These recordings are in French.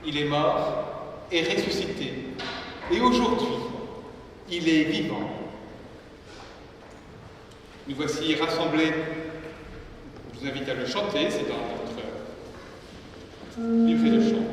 Il est mort et ressuscité. Et aujourd'hui, il est vivant. Nous voici rassemblés. Je vous invite à le chanter, c'est dans notre livret de chant.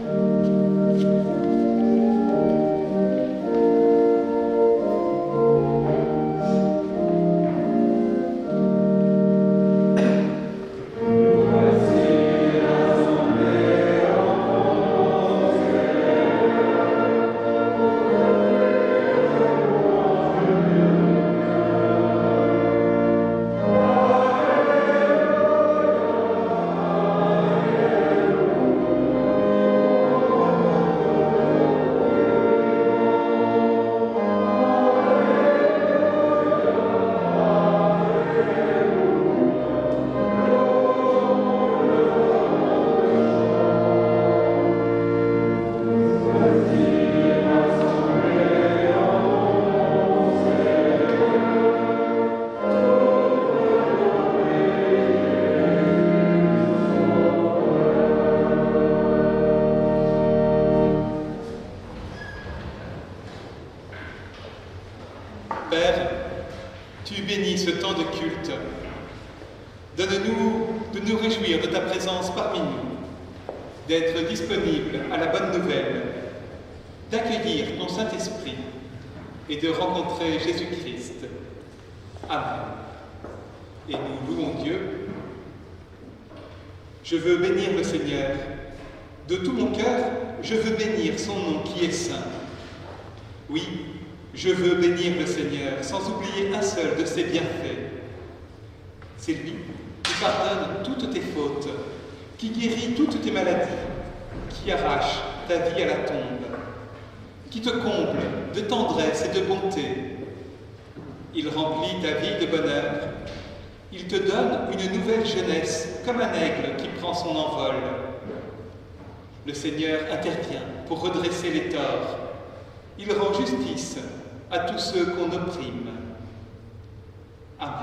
Père, tu bénis ce temps de culte. Donne-nous de nous réjouir de ta présence parmi nous, d'être disponibles à la bonne nouvelle, d'accueillir ton Saint-Esprit et de rencontrer Jésus-Christ. Amen. Et nous louons Dieu. Je veux bénir le Seigneur. De tout mon cœur, je veux bénir son nom qui est saint. Oui, je veux bénir le Seigneur sans oublier un seul de ses bienfaits. C'est lui qui pardonne toutes tes fautes, qui guérit toutes tes maladies, qui arrache ta vie à la tombe, qui te comble de tendresse et de bonté. Il remplit ta vie de bonheur. Il te donne une nouvelle jeunesse, comme un aigle qui prend son envol. Le Seigneur intervient pour redresser les torts. Il rend justice à tous ceux qu'on opprime. Amen.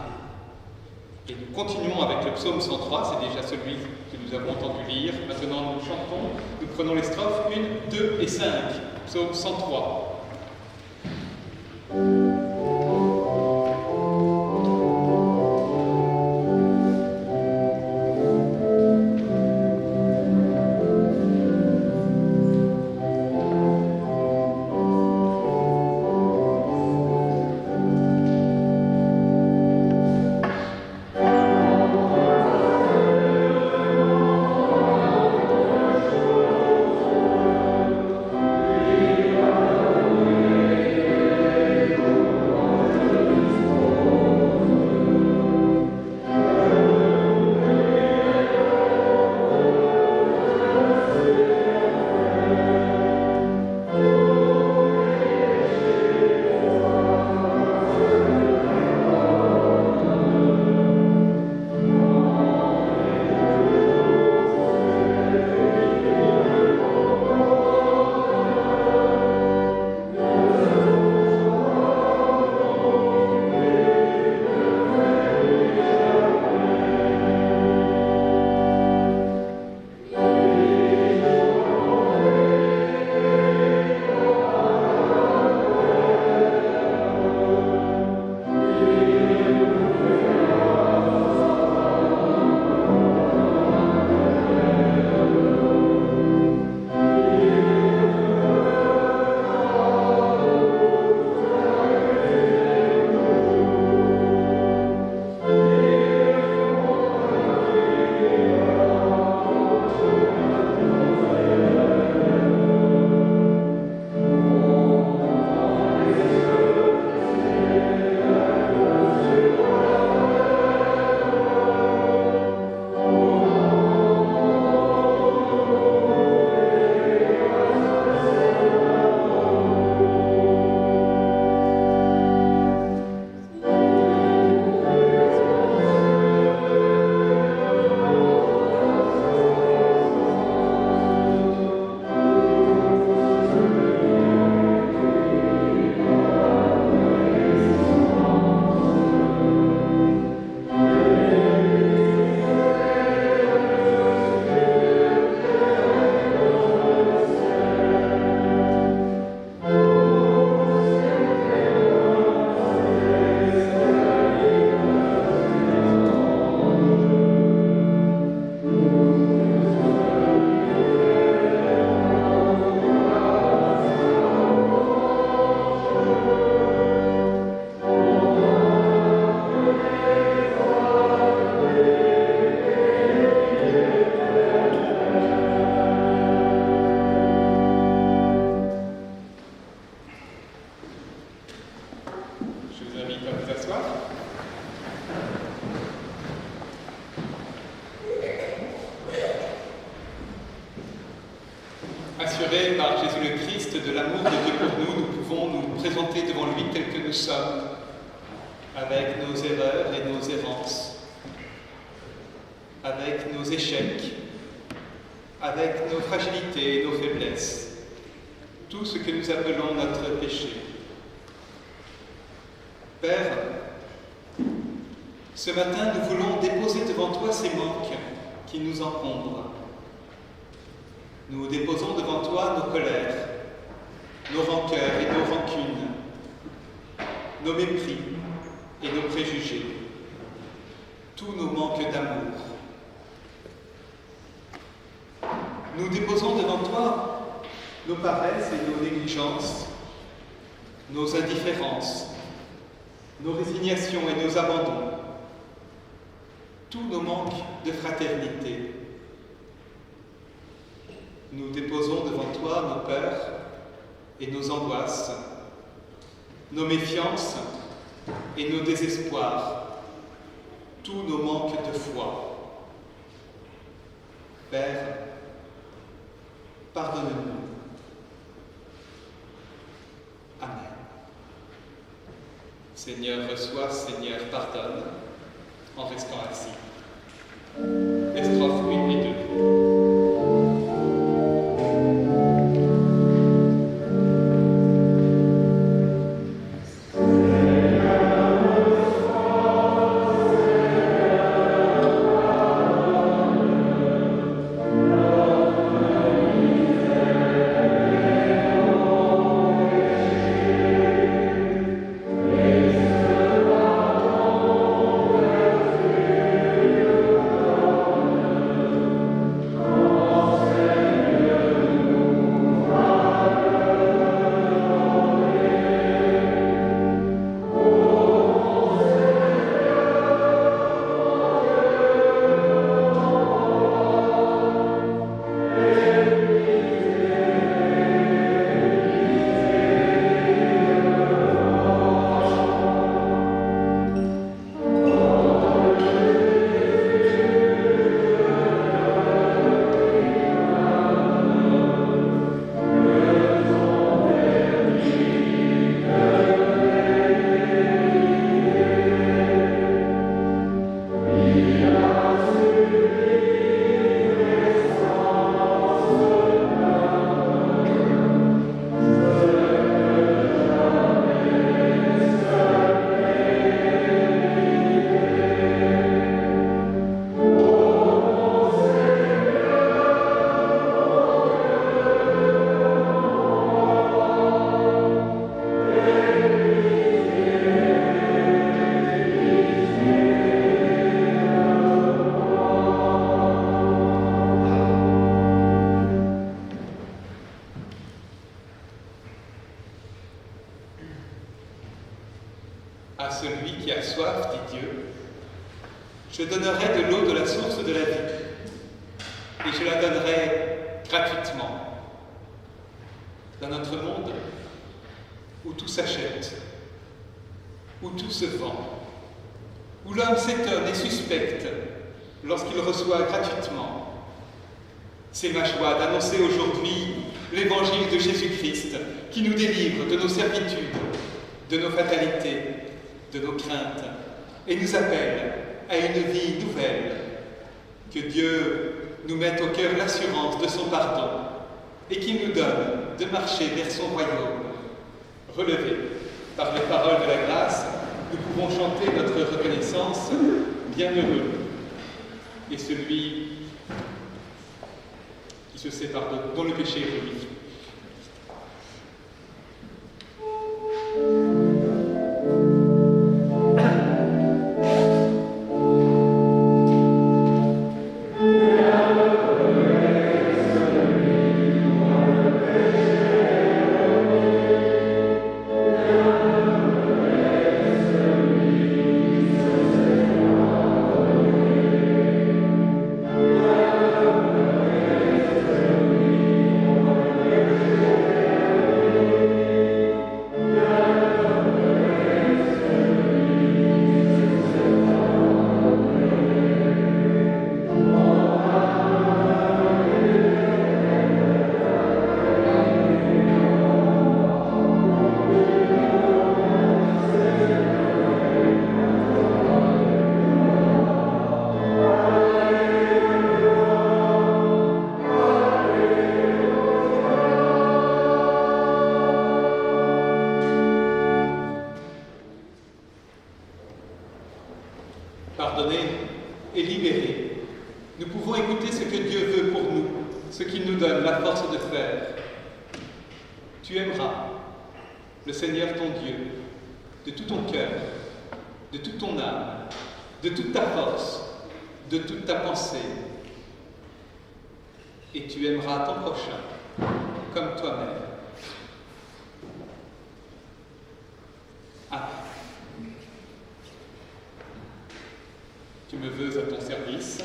Et nous continuons avec le psaume 103, c'est déjà celui que nous avons entendu lire. Maintenant nous chantons, nous prenons les strophes 1, 2 et 5. Psaume 103. Assurés par Jésus le Christ de l'amour de Dieu pour nous, nous pouvons nous présenter devant lui tels que nous sommes, avec nos erreurs et nos errances, avec nos échecs, avec nos fragilités et nos faiblesses, tout ce que nous appelons notre péché. Père, ce matin, nous voulons déposer devant toi ces manques qui nous encombrent. Nous déposons devant toi nos colères, nos rancœurs et nos rancunes, nos mépris et nos préjugés, tous nos manques d'amour. Nous déposons devant toi nos paresses et nos négligences, nos indifférences, nos résignations et nos abandons, tous nos manques de fraternité. Nous déposons devant toi nos peurs et nos angoisses, nos méfiances et nos désespoirs, tous nos manques de foi. Père, pardonne-nous. Amen. Seigneur, reçois, Seigneur, pardonne, en restant assis. Les strophes 1 et 2. À celui qui a soif, dit Dieu, je donnerai de l'eau de la source de la vie, et je la donnerai gratuitement. Dans notre monde, où tout s'achète, où tout se vend, où l'homme s'étonne et suspecte lorsqu'il reçoit gratuitement, c'est ma joie d'annoncer aujourd'hui l'évangile de Jésus-Christ qui nous délivre de nos servitudes, de nos fatalités, de nos craintes, et nous appelle à une vie nouvelle. Que Dieu nous mette au cœur l'assurance de son pardon et qu'il nous donne de marcher vers son royaume. Relevés par les paroles de la grâce, nous pouvons chanter notre reconnaissance. Bienheureux est celui qui se sépare dont le péché est remis. nous donnes la force de faire. Tu aimeras le Seigneur ton Dieu de tout ton cœur, de toute ton âme, de toute ta force, de toute ta pensée. Et tu aimeras ton prochain comme toi-même. Amen. Tu me veux à ton service.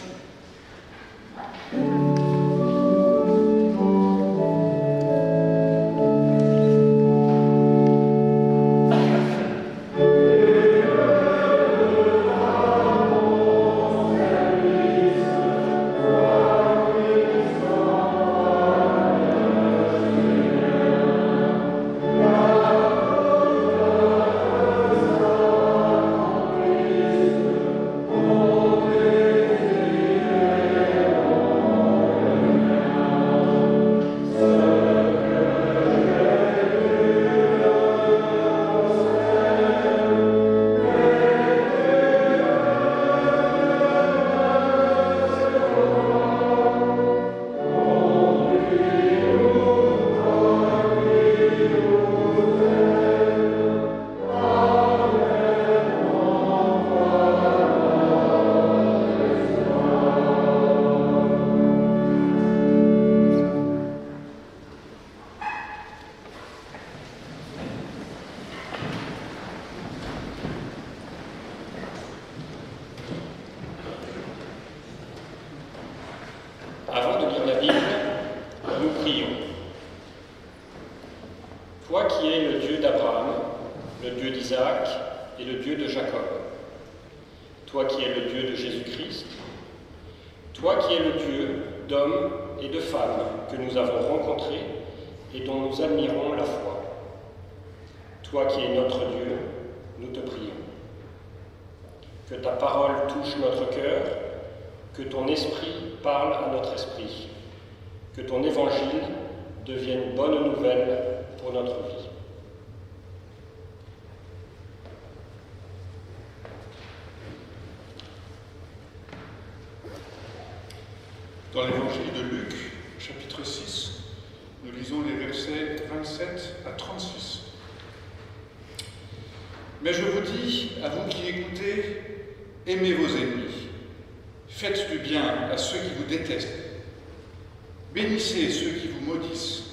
Avant de lire la Bible, nous prions. Toi qui es le Dieu d'Abraham, le Dieu d'Isaac et le Dieu de Jacob, toi qui es le Dieu de Jésus-Christ, toi qui es le Dieu d'hommes et de femmes que nous avons rencontrés et dont nous admirons la foi, toi qui es notre Dieu, nous te prions. Que ta parole touche notre cœur, que ton esprit parle à notre esprit, que ton évangile devienne bonne nouvelle pour notre vie. Dans l'évangile de Luc, chapitre 6, nous lisons les versets 27 à 36. Mais je vous dis, à vous qui écoutez, aimez vos ennemis, faites du bien à ceux qui vous détestent, bénissez ceux qui vous maudissent,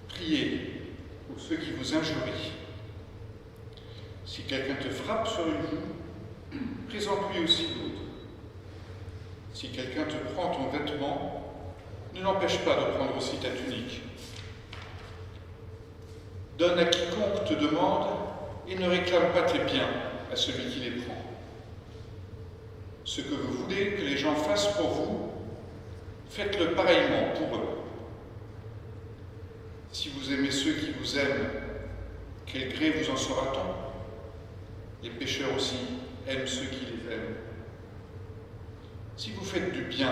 priez pour ceux qui vous injurient. Si quelqu'un te frappe sur une joue, présente-lui aussi l'autre. Si quelqu'un te prend ton vêtement, ne l'empêche pas de prendre aussi ta tunique. Donne à quiconque te demande et ne réclame pas tes biens à celui qui les prend. Ce que vous voulez que les gens fassent pour vous, faites-le pareillement pour eux. Si vous aimez ceux qui vous aiment, quel gré vous en sera-t-on? Les pécheurs aussi aiment ceux qui les aiment. Si vous faites du bien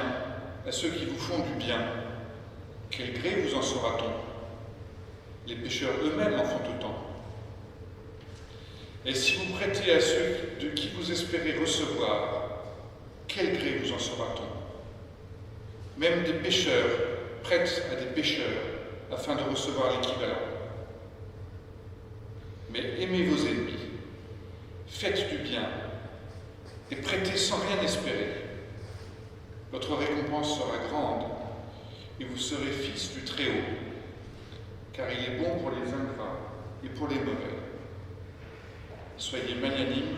à ceux qui vous font du bien, quel gré vous en sera-t-on? Les pécheurs eux-mêmes en font autant. Et si vous prêtez à ceux de qui vous espérez recevoir, quel gré vous en sera-t-on? Même des pécheurs prêtent à des pécheurs afin de recevoir l'équivalent. Mais aimez vos ennemis, faites du bien et prêtez sans rien espérer. Votre récompense sera grande et vous serez fils du Très-Haut, car il est bon pour les ingrats et pour les mauvais. Soyez magnanimes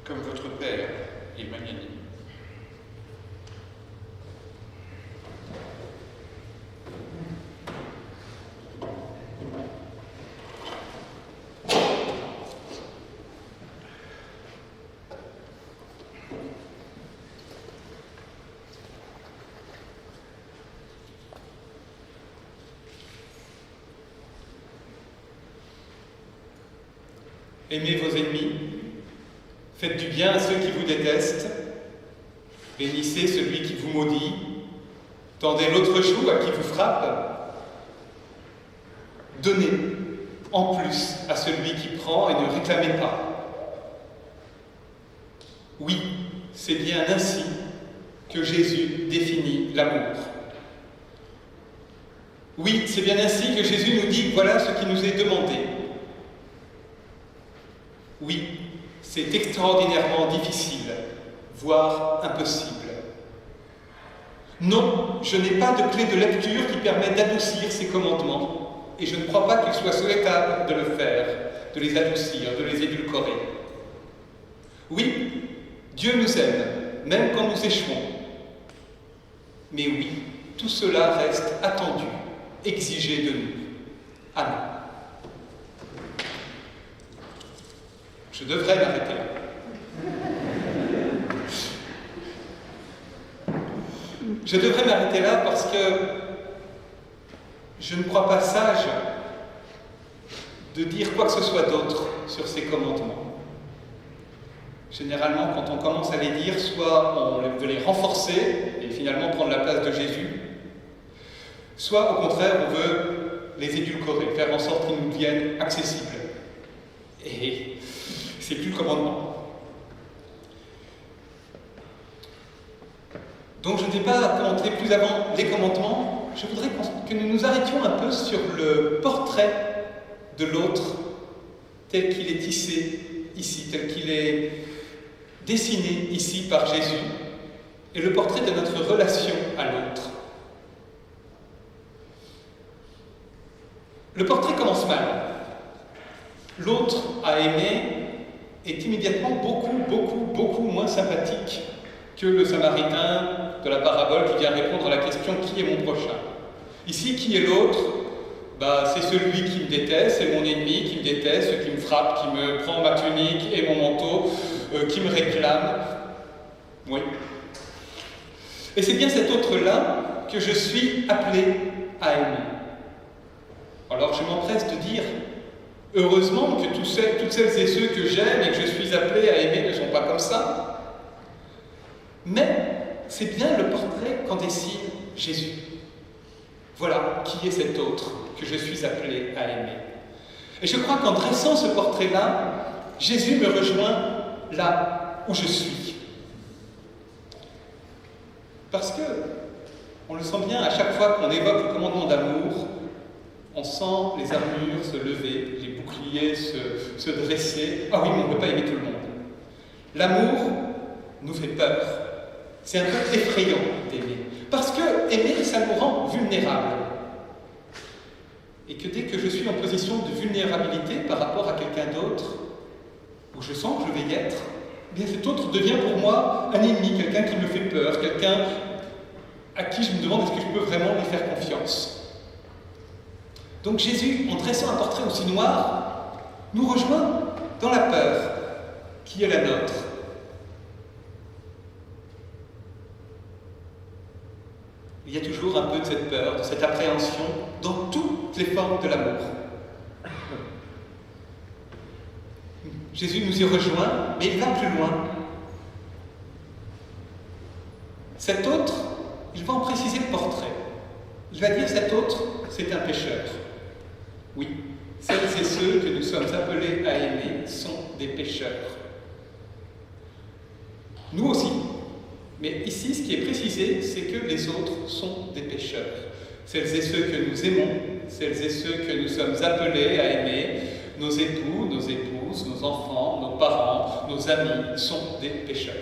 comme votre Père est magnanime. Aimez vos ennemis, faites du bien à ceux qui vous détestent, bénissez celui qui vous maudit, tendez l'autre joue à qui vous frappe, donnez en plus à celui qui prend et ne réclamez pas. Oui, c'est bien ainsi que Jésus définit l'amour. Oui, c'est bien ainsi que Jésus nous dit, voilà ce qui nous est demandé. Oui, c'est extraordinairement difficile, voire impossible. Non, je n'ai pas de clé de lecture qui permette d'adoucir ces commandements, et je ne crois pas qu'il soit souhaitable de le faire, de les adoucir, de les édulcorer. Oui, Dieu nous aime, même quand nous échouons. Mais oui, tout cela reste attendu, exigé de nous. Amen. Je devrais m'arrêter là. Je devrais m'arrêter là parce que je ne crois pas sage de dire quoi que ce soit d'autre sur ces commandements. Généralement, quand on commence à les dire, soit on veut les renforcer et finalement prendre la place de Jésus, soit au contraire, on veut les édulcorer, faire en sorte qu'ils nous deviennent accessibles. Et c'est plus le commandement. Donc je ne vais pas commenter plus avant les commandements, je voudrais que nous nous arrêtions un peu sur le portrait de l'autre tel qu'il est tissé ici, tel qu'il est dessiné ici par Jésus, et le portrait de notre relation à l'autre. Le portrait commence mal. L'autre à aimer est immédiatement beaucoup moins sympathique que le Samaritain de la parabole qui vient répondre à la question « Qui est mon prochain ?» Ici, qui est l'autre? C'est celui qui me déteste, c'est mon ennemi qui me déteste, qui me frappe, qui me prend ma tunique et mon manteau, qui me réclame. Oui. Et c'est bien cet autre-là que je suis appelé à aimer. Alors je m'empresse de dire, heureusement que toutes celles et ceux que j'aime et que je suis appelé à aimer ne sont pas comme ça. Mais c'est bien le portrait qu'en dessine Jésus. Voilà qui est cet autre que je suis appelé à aimer. Et je crois qu'en dressant ce portrait-là, Jésus me rejoint là où je suis. Parce que, on le sent bien, à chaque fois qu'on évoque le commandement d'amour, on sent les armures se lever, les boucliers se dresser. Ah oui, mais on ne peut pas aimer tout le monde. L'amour nous fait peur. C'est un peu effrayant d'aimer. Parce que aimer, ça nous rend vulnérables. Et que dès que je suis en position de vulnérabilité par rapport à quelqu'un d'autre, où je sens que je vais y être, eh bien cet autre devient pour moi un ennemi, quelqu'un qui me fait peur, quelqu'un à qui je me demande est-ce que je peux vraiment lui faire confiance. Donc Jésus, en dressant un portrait aussi noir, nous rejoint dans la peur qui est la nôtre. Il y a toujours un peu de cette peur, de cette appréhension dans toutes les formes de l'amour. Jésus nous y rejoint, mais il va plus loin. Cet autre, il va en préciser le portrait. Il va dire cet autre, c'est un pécheur. Oui, celles et ceux que nous sommes appelés à aimer sont des pécheurs. Nous aussi. Mais ici, ce qui est précisé, c'est que les autres sont des pécheurs. Celles et ceux que nous aimons, celles et ceux que nous sommes appelés à aimer, nos époux, nos épouses, nos enfants, nos parents, nos amis, sont des pécheurs.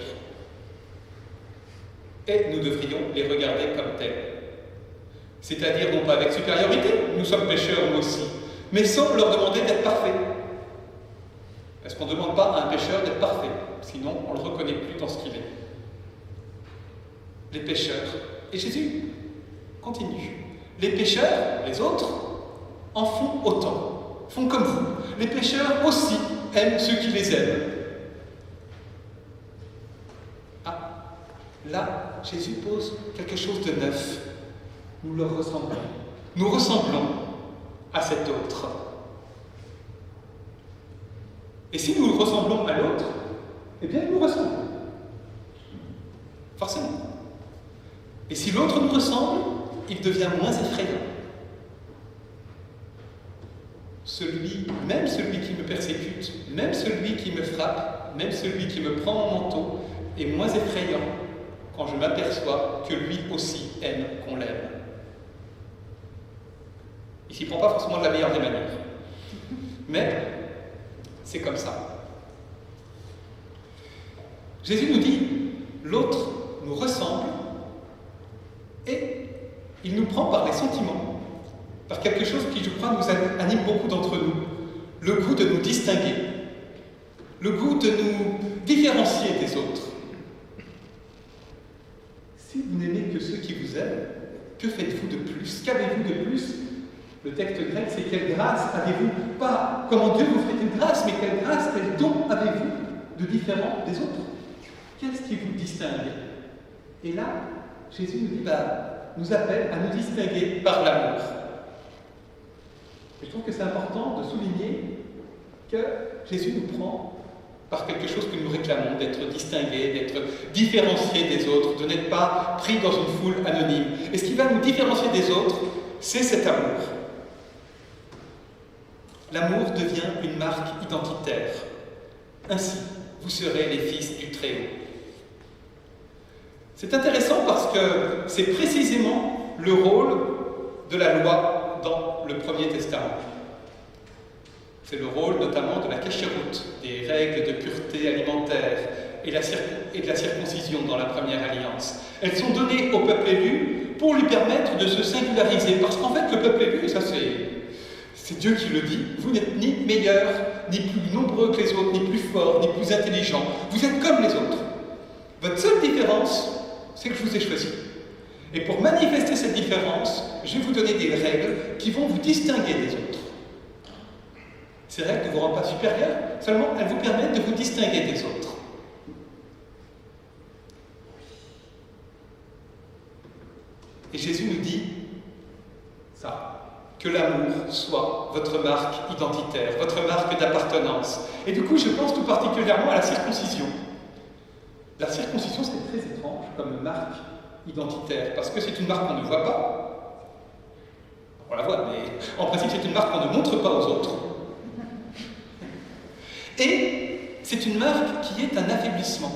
Et nous devrions les regarder comme tels. C'est-à-dire, non pas avec supériorité, nous sommes pécheurs nous aussi, mais sans leur demander d'être parfaits. Parce qu'on ne demande pas à un pécheur d'être parfait, sinon on ne le reconnaît plus dans ce qu'il est. Les pécheurs. Et Jésus continue. Les pécheurs, les autres, en font autant, font comme vous. Les pécheurs aussi aiment ceux qui les aiment. Ah, là, Jésus pose quelque chose de neuf. Nous leur ressemblons. Nous ressemblons à cet autre. Et si nous ressemblons à l'autre, eh bien nous ressemblons. Forcément. Et si l'autre nous ressemble, il devient moins effrayant. Même celui qui me persécute, même celui qui me frappe, même celui qui me prend mon manteau, est moins effrayant quand je m'aperçois que lui aussi aime qu'on l'aime. Il s'y prend pas forcément de la meilleure des manières. Mais c'est comme ça. Jésus nous dit, l'autre nous ressemble et il nous prend par les sentiments, par quelque chose qui, je crois, nous anime beaucoup d'entre nous, le goût de nous distinguer, le goût de nous différencier des autres. Si vous n'aimez que ceux qui vous aiment, que faites-vous de plus? Qu'avez-vous de plus? Le texte grec, c'est quelle grâce avez-vous? Pas comment Dieu vous fait une grâce, mais quelle grâce, quel don avez-vous de différent des autres? Qu'est-ce qui vous distingue? Et là, Jésus nous dit, nous appelle à nous distinguer par l'amour. Et je trouve que c'est important de souligner que Jésus nous prend par quelque chose que nous réclamons, d'être distingués, d'être différenciés des autres, de n'être pas pris dans une foule anonyme. Et ce qui va nous différencier des autres, c'est cet amour. L'amour devient une marque identitaire. Ainsi, vous serez les fils du Très-Haut. C'est intéressant parce que c'est précisément le rôle de la loi dans le Premier Testament. C'est le rôle notamment de la cachérut, des règles de pureté alimentaire et de la circoncision dans la Première Alliance. Elles sont données au peuple élu pour lui permettre de se singulariser. Parce qu'en fait, le peuple élu, ça c'est Dieu qui le dit, vous n'êtes ni meilleur, ni plus nombreux que les autres, ni plus forts, ni plus intelligents. Vous êtes comme les autres. Votre seule différence, c'est que je vous ai choisi. Et pour manifester cette différence, je vais vous donner des règles qui vont vous distinguer des autres. Ces règles ne vous rendent pas supérieurs, seulement elles vous permettent de vous distinguer des autres. Et Jésus nous dit ça, que l'amour soit votre marque identitaire, votre marque d'appartenance. Et du coup, je pense tout particulièrement à la circoncision. La circoncision, c'est très étrange comme marque identitaire, parce que c'est une marque qu'on ne voit pas. On la voit, mais en principe, c'est une marque qu'on ne montre pas aux autres. Et c'est une marque qui est un affaiblissement.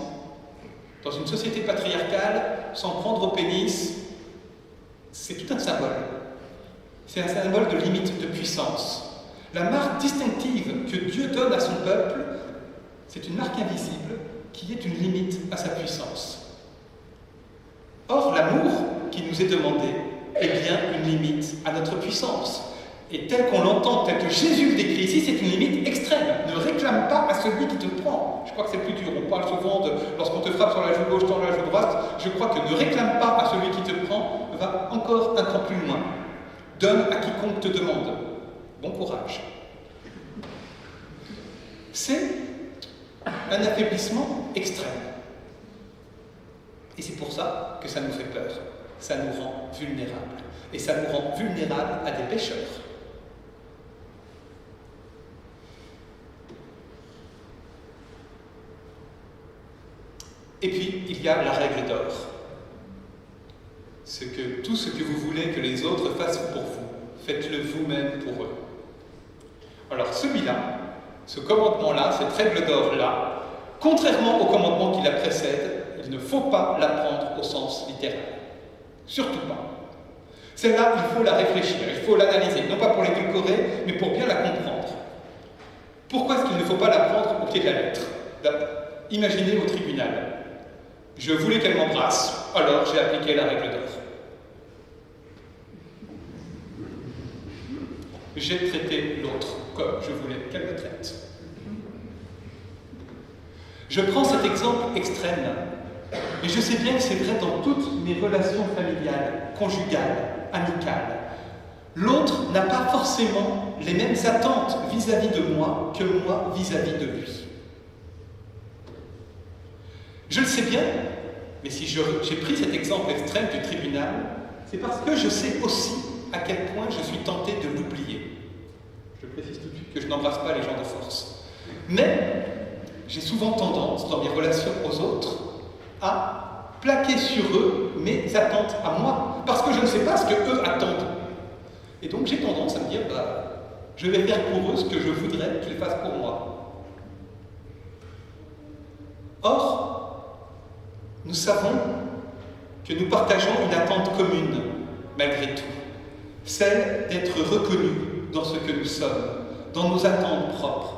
Dans une société patriarcale, s'en prendre au pénis, c'est tout un symbole. C'est un symbole de limite de puissance. La marque distinctive que Dieu donne à son peuple, c'est une marque invisible qui est une limite à sa puissance. Or, l'amour qui nous est demandé est bien une limite à notre puissance. Et tel qu'on l'entend, tel que Jésus le décrit ici, c'est une limite extrême. Ne réclame pas à celui qui te prend. Je crois que c'est plus dur. On parle souvent de, lorsqu'on te frappe sur la joue gauche, tends la joue droite. Je crois que ne réclame pas à celui qui te prend va encore un cran plus loin. Donne à quiconque te demande. Bon courage. C'est un affaiblissement extrême. Et c'est pour ça que ça nous fait peur. Ça nous rend vulnérables. Et ça nous rend vulnérables à des pécheurs. Et puis, il y a la règle d'or. Tout ce que vous voulez que les autres fassent pour vous, faites-le vous-même pour eux. Alors celui-là, ce commandement-là, cette règle d'or-là, contrairement au commandement qui la précède, il ne faut pas la prendre au sens littéral. Surtout pas. Celle-là, il faut la réfléchir, il faut l'analyser, non pas pour l'édulcorer, mais pour bien la comprendre. Pourquoi est-ce qu'il ne faut pas la prendre au pied de la lettre? Imaginez au tribunal. Je voulais qu'elle m'embrasse, alors j'ai appliqué la règle d'or. J'ai traité l'autre comme je voulais qu'elle me traite. Je prends cet exemple extrême, et je sais bien que c'est vrai dans toutes mes relations familiales, conjugales, amicales. L'autre n'a pas forcément les mêmes attentes vis-à-vis de moi que moi vis-à-vis de lui. Je le sais bien, mais si j'ai pris cet exemple extrême du tribunal, c'est parce que je sais aussi à quel point je suis tenté de l'oublier. Je précise tout de suite que je n'embrasse pas les gens de force. Mais j'ai souvent tendance, dans mes relations aux autres, à plaquer sur eux mes attentes à moi, parce que je ne sais pas ce qu'eux attendent. Et donc j'ai tendance à me dire, je vais faire pour eux ce que je voudrais qu'ils fassent pour moi. Or, nous savons que nous partageons une attente commune, malgré tout. celle d'être reconnus dans ce que nous sommes, dans nos attentes propres.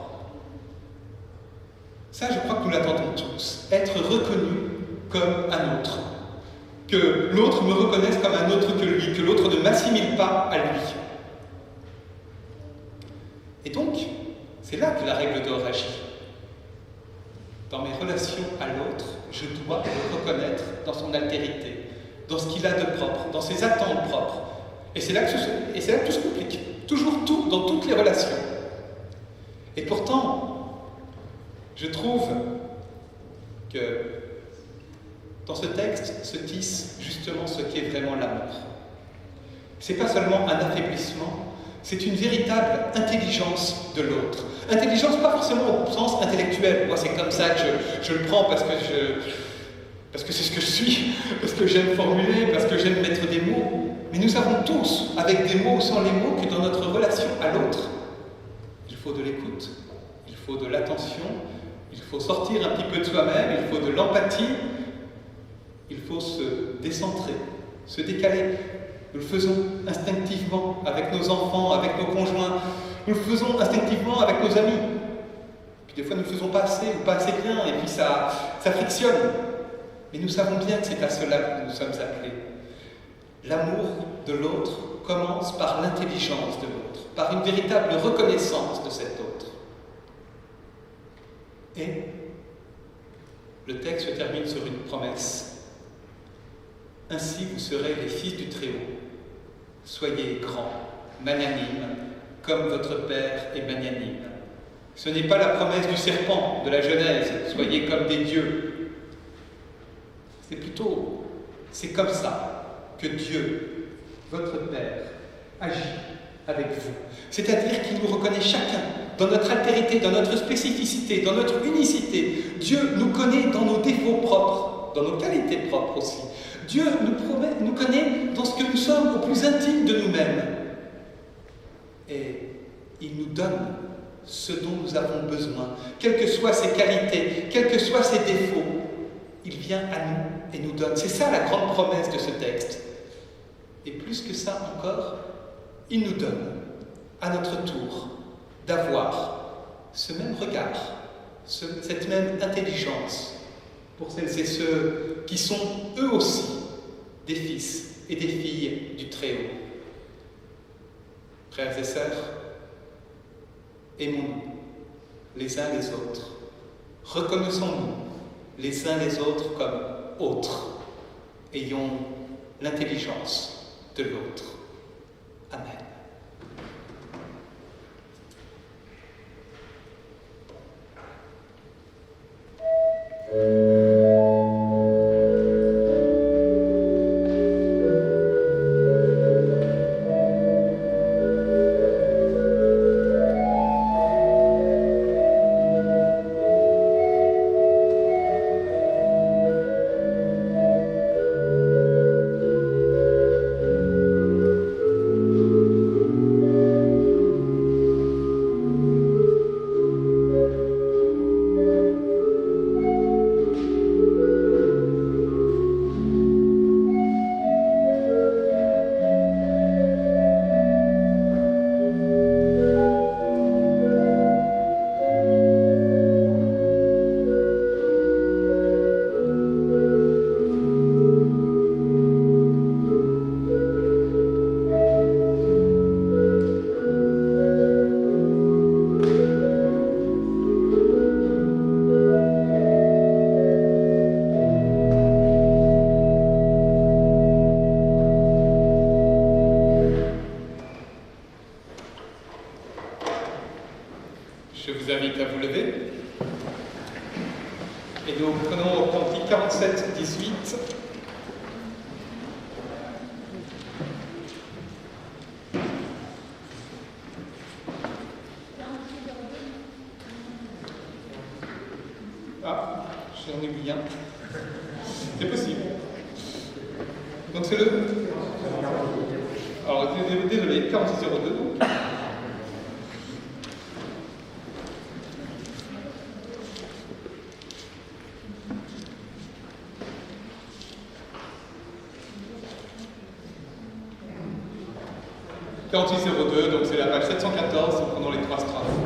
Ça, je crois que nous l'attendons tous, être reconnus comme un autre. Que l'autre me reconnaisse comme un autre que lui, que l'autre ne m'assimile pas à lui. Et donc, c'est là que la règle d'or agit. Dans mes relations à l'autre, je dois le reconnaître dans son altérité, dans ce qu'il a de propre, dans ses attentes propres. Et c'est là que tout se complique. Toujours tout, dans toutes les relations. Et pourtant, je trouve que dans ce texte se tisse justement ce qu'est vraiment l'amour. C'est pas seulement un affaiblissement, c'est une véritable intelligence de l'autre. Intelligence pas forcément au sens intellectuel. Moi, c'est comme ça que je le prends parce que c'est ce que je suis, parce que j'aime formuler, parce que j'aime mettre des mots. Mais nous savons tous, avec des mots ou sans les mots, que dans notre relation à l'autre, il faut de l'écoute, il faut de l'attention, il faut sortir un petit peu de soi-même, il faut de l'empathie, il faut se décentrer, se décaler. Nous le faisons instinctivement avec nos enfants, avec nos conjoints. Nous le faisons instinctivement avec nos amis. Puis des fois, nous ne le faisons pas assez ou pas assez bien, et puis ça frictionne. Mais nous savons bien que c'est à cela que nous sommes appelés. L'amour de l'autre commence par l'intelligence de l'autre, par une véritable reconnaissance de cet autre. Et le texte se termine sur une promesse. Ainsi vous serez les fils du Très-Haut. Soyez grands, magnanimes, comme votre Père est magnanime. Ce n'est pas la promesse du serpent de la Genèse, soyez comme des dieux. C'est comme ça que Dieu, votre Père, agit avec vous. C'est-à-dire qu'il nous reconnaît chacun dans notre altérité, dans notre spécificité, dans notre unicité. Dieu nous connaît dans nos défauts propres, dans nos qualités propres aussi. Dieu nous connaît dans ce que nous sommes au plus intime de nous-mêmes. Et il nous donne ce dont nous avons besoin. Quelles que soient ses qualités, quels que soient ses défauts, il vient à nous et nous donne. C'est ça la grande promesse de ce texte. Et plus que ça encore, il nous donne, à notre tour, d'avoir ce même regard, cette même intelligence pour celles et ceux qui sont eux aussi des fils et des filles du Très-Haut. Frères et sœurs, aimons-nous les uns les autres. Reconnaissons-nous les uns les autres comme autres. Ayons l'intelligence de l'autre. Amen. Je vous invite à vous lever. Et nous prenons au cantique 47, 18. Ah, j'en ai oublié un. C'est possible. Donc c'est le... Alors, désolé, 4602 donc. 4802, donc c'est la page 714, nous prenons les 3 strophes.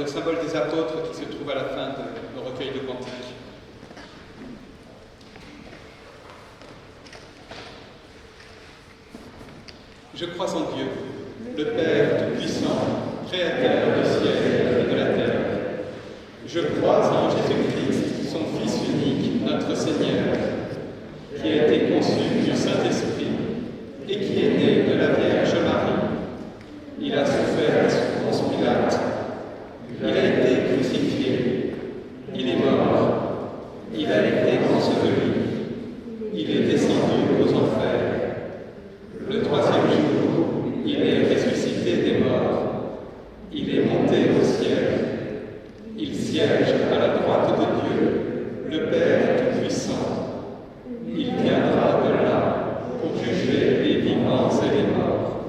le symbole des apôtres qui se trouve à la fin de nos recueils de cantiques. Je crois en Dieu, le Père Tout-Puissant, Créateur du ciel et de la terre. Je crois en Jésus-Christ, son Fils unique, notre Seigneur, qui a été conçu du Saint-Esprit et qui est né de la Vierge Marie. Il a souffert sous Ponce Pilate. Il a été crucifié. Il est mort. Il a été enseveli. Il est descendu aux enfers. Le troisième jour, il est ressuscité des morts. Il est monté au ciel. Il siège à la droite de Dieu, le Père Tout-Puissant. Il viendra de là pour juger les vivants et les morts.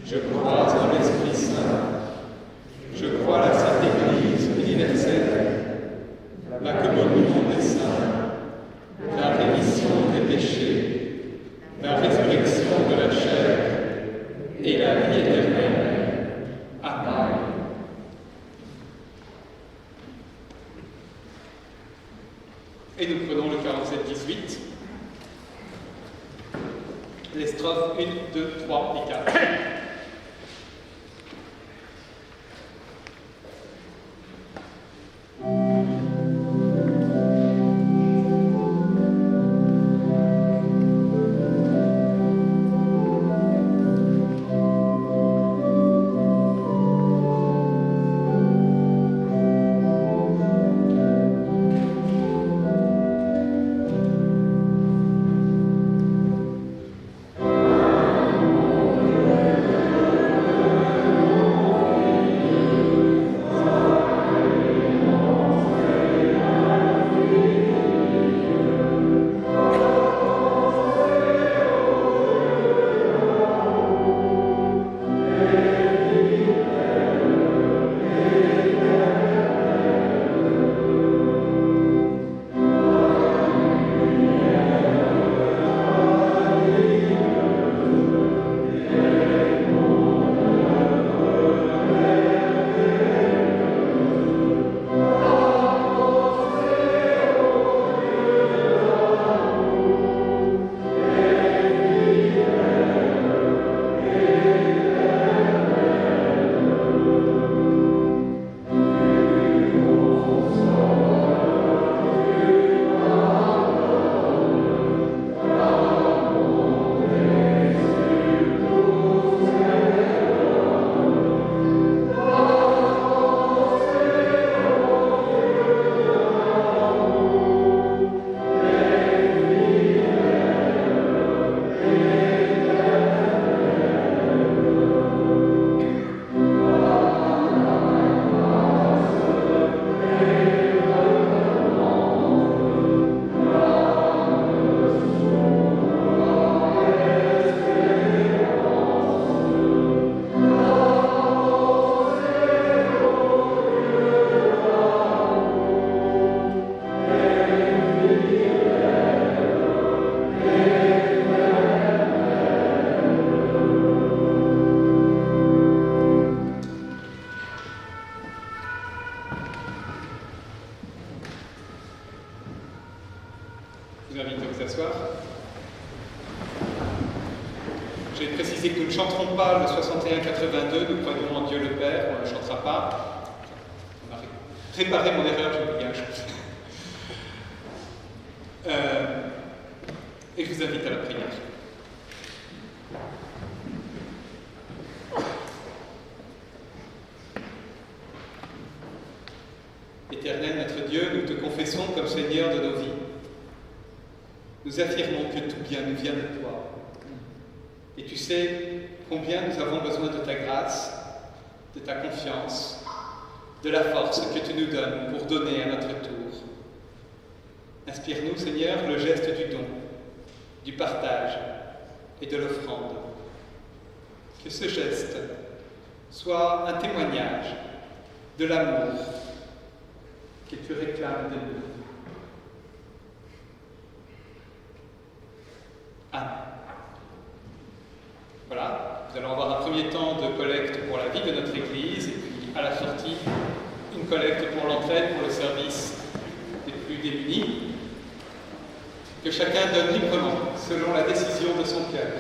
Je crois en l'Esprit Saint. Je crois à la Sainte Église universelle, la communion des saints, la rémission des péchés, la résurrection de la chair et la vie éternelle. Amen. Et nous prenons le 47-18, les strophes 1, 2, 3 et 4. Je vous invite à vous asseoir. J'ai précisé que nous ne chanterons pas le 61-82, nous croyons en Dieu le Père, on ne le chantera pas. On a préparé mon erreur, j'ai oublié quelque chose. Et je vous invite à la prière. Éternel notre Dieu, nous te confessons comme Seigneur de nos vies. Nous affirmons que tout bien nous vient de toi. Et tu sais combien nous avons besoin de ta grâce, de ta confiance, de la force que tu nous donnes pour donner à notre tour. Inspire-nous, Seigneur, le geste du don, du partage et de l'offrande. Que ce geste soit un témoignage de l'amour que tu réclames de nous. Amen. Voilà, nous allons avoir un premier temps de collecte pour la vie de notre Église et puis à la sortie, une collecte pour l'entraide, pour le service des plus démunis. Que chacun donne librement, selon la décision de son cœur.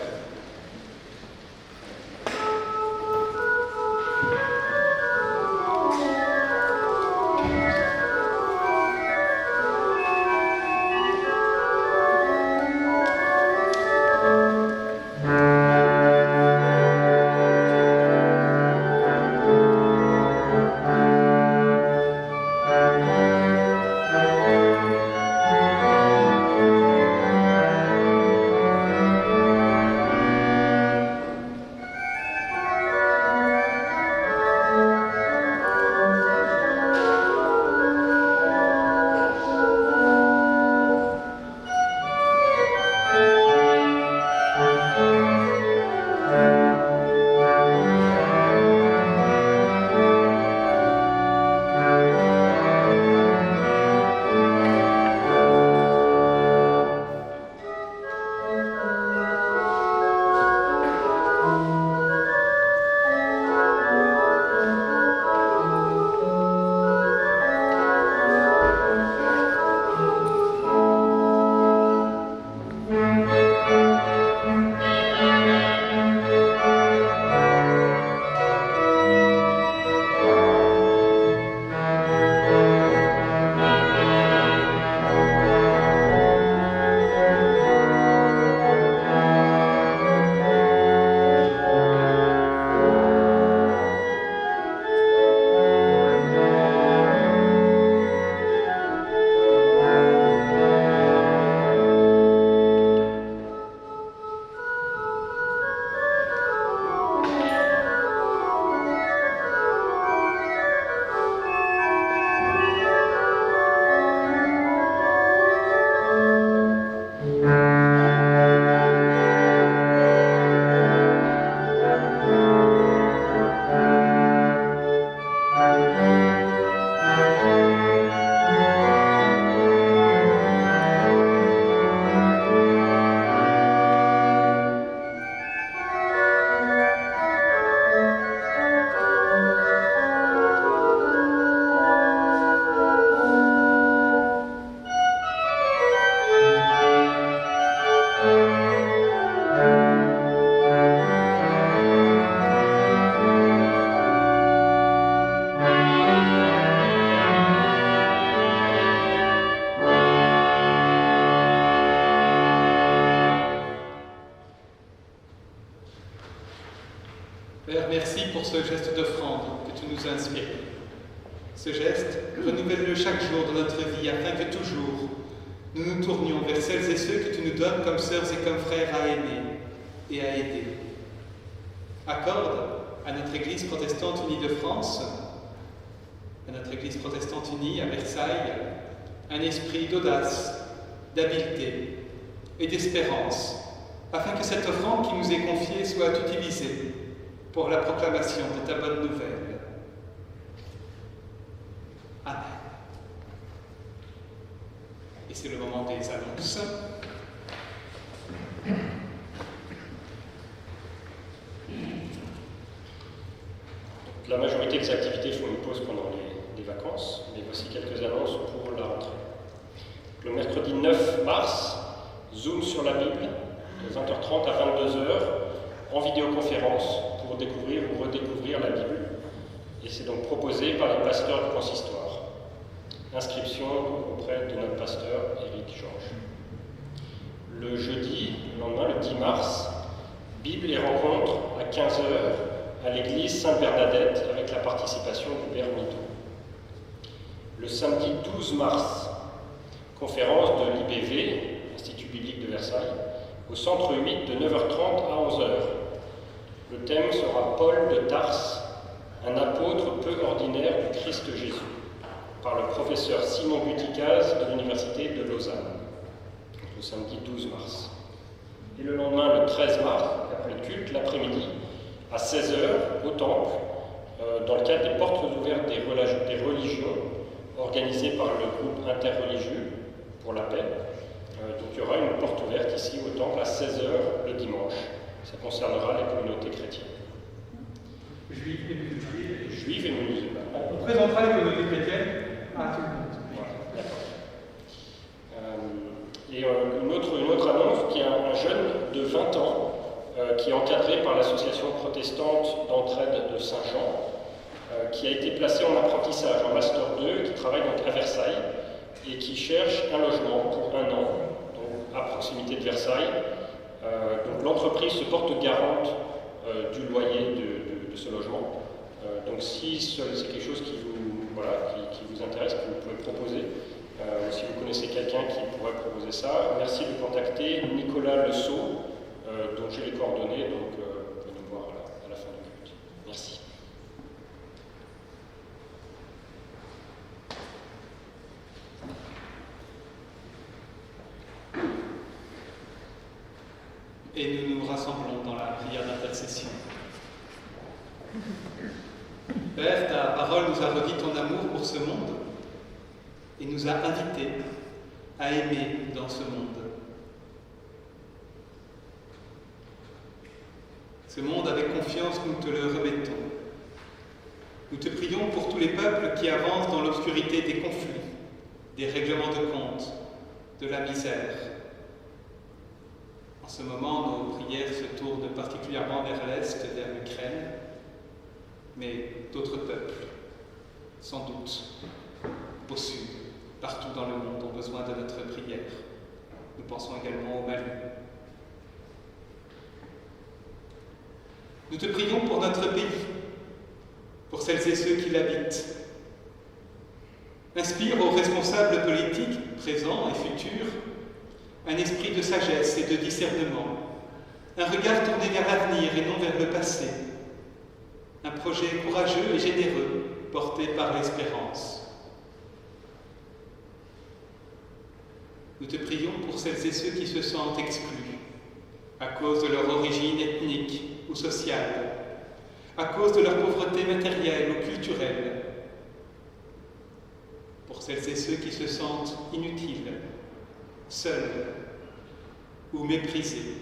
ce geste d'offrande que tu nous as inspiré. Ce geste, renouvelle-le chaque jour de notre vie afin que toujours nous nous tournions vers celles et ceux que tu nous donnes comme sœurs et comme frères à aimer et à aider. Accorde à notre Église protestante unie de France, à notre Église protestante unie à Versailles, un esprit d'audace, d'habileté et d'espérance, afin que cette offrande qui nous est confiée soit utilisée pour la proclamation de ta bonne nouvelle. Amen. Et c'est le moment des annonces. La majorité des activités font une pause pendant les vacances, mais voici quelques annonces pour la rentrée. Le mercredi 9 mars, Zoom sur la Bible, de 20h30 à 22h, en vidéoconférence pour découvrir ou redécouvrir la Bible. Et c'est donc proposé par les pasteurs du consistoire. Inscription auprès de notre pasteur Éric Georges. Le jeudi, le lendemain, le 10 mars, Bible et rencontres à 15h à l'église Sainte-Bernadette avec la participation du Père Mito. Le samedi 12 mars, conférence de l'IBV, Institut biblique de Versailles, au centre 8 de 9h30 à 11h. Le thème sera Paul de Tarse, un apôtre peu ordinaire du Christ Jésus, par le professeur Simon Butikaz de l'Université de Lausanne, le samedi 12 mars. Et le lendemain, le 13 mars, après le culte, l'après-midi, à 16h, au Temple, dans le cadre des portes ouvertes des religions, organisées par le groupe interreligieux pour la paix. Donc il y aura une porte ouverte ici au Temple à 16h le dimanche. Ça concernera les communautés chrétiennes. Juives et musulmans. On présentera les communautés chrétiennes à tout le monde. Voilà, d'accord. Et une autre annonce, qui est un jeune de 20 ans qui est encadré par l'association protestante d'entraide de Saint-Jean, qui a été placé en apprentissage en Master 2, qui travaille donc à Versailles et qui cherche un logement pour 1 an, donc à proximité de Versailles. Donc l'entreprise se porte garante du loyer de ce logement. Donc si c'est quelque chose qui vous intéresse, que vous pouvez proposer, si vous connaissez quelqu'un qui pourrait proposer ça, merci de contacter Nicolas Le Sceau, dont j'ai les coordonnées, donc vous pouvez nous voir à la fin du culte. Merci. Et nous nous rassemblons dans la prière d'intercession. Père, ta parole nous a redit ton amour pour ce monde et nous a invités à aimer dans ce monde. Ce monde avec confiance, nous te le remettons. Nous te prions pour tous les peuples qui avancent dans l'obscurité des conflits, des règlements de compte, de la misère. En ce moment, nos prières se tournent particulièrement vers l'Est, vers l'Ukraine, mais d'autres peuples, sans doute, au Sud, partout dans le monde, ont besoin de notre prière. Nous pensons également au Mali. Nous te prions pour notre pays, pour celles et ceux qui l'habitent. Inspire aux responsables politiques, présents et futurs, un esprit de sagesse et de discernement, un regard tourné vers l'avenir et non vers le passé, un projet courageux et généreux porté par l'espérance. Nous te prions pour celles et ceux qui se sentent exclus à cause de leur origine ethnique ou sociale, à cause de leur pauvreté matérielle ou culturelle, pour celles et ceux qui se sentent inutiles, seuls ou méprisés.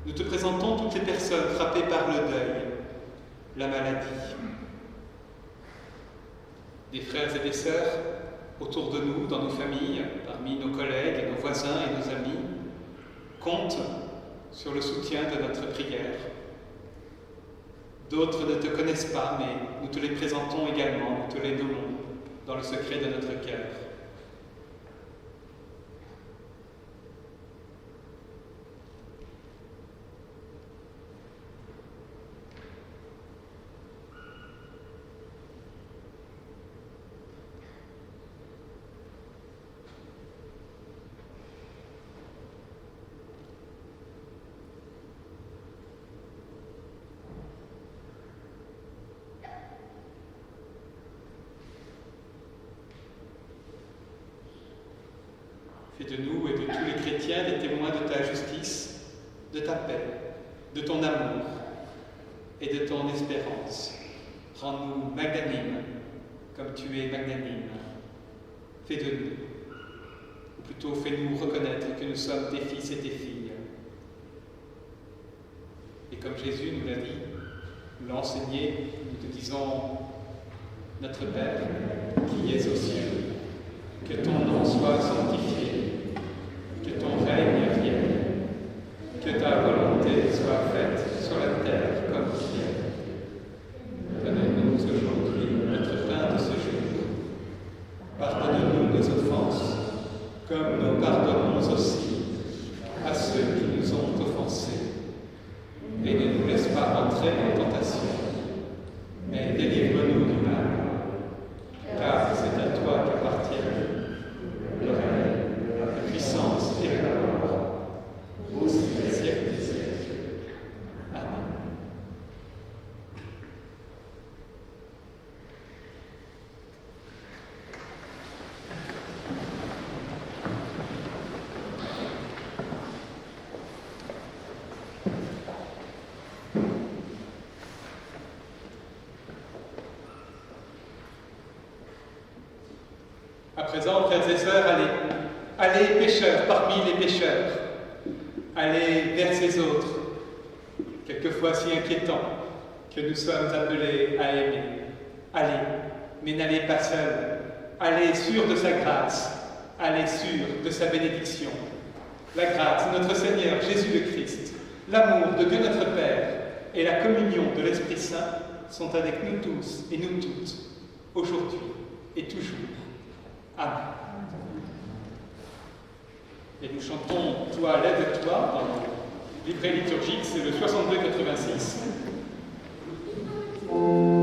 Nous te présentons toutes les personnes frappées par le deuil, la maladie. Des frères et des sœurs autour de nous, dans nos familles, parmi nos collègues et nos voisins et nos amis, comptent sur le soutien de notre prière. D'autres ne te connaissent pas, mais nous te les présentons également, nous te les nommons dans le secret de notre cœur. Fais de nous et de tous les chrétiens des témoins de ta justice, de ta paix, de ton amour et de ton espérance. Rends-nous magnanimes comme tu es magnanime. Fais de nous, ou plutôt fais-nous reconnaître que nous sommes tes fils et tes filles. Et comme Jésus nous l'a dit, nous l'a enseigné, nous te disons, notre Père, qui es aux cieux, que ton nom soit sanctifié, que ton règne vienne, que ta volonté soit faite sur la terre comme au ciel. Donne-nous aujourd'hui notre pain de ce jour. Pardonne-nous nos offenses, comme nous pardonnons aussi à ceux qui nous ont offensés. Et ne nous laisse pas entrer en tentation, mais délivre-nous du mal. Car c'est à toi qu'appartiennent le règne, la puissance et la gloire, au siècle des siècles. Amen. À présent, frères et sœurs, allez pécheurs parmi les pécheurs, allez vers ces autres, quelquefois si inquiétants, que nous sommes appelés à aimer. Allez, mais n'allez pas seuls, allez sûrs de sa grâce, allez sûrs de sa bénédiction. La grâce de notre Seigneur Jésus le Christ, l'amour de Dieu notre Père et la communion de l'Esprit Saint sont avec nous tous et nous toutes, aujourd'hui et toujours. Amen. Et nous chantons « Toi, lève-toi » dans le livret liturgique, c'est le 62-86. Amen.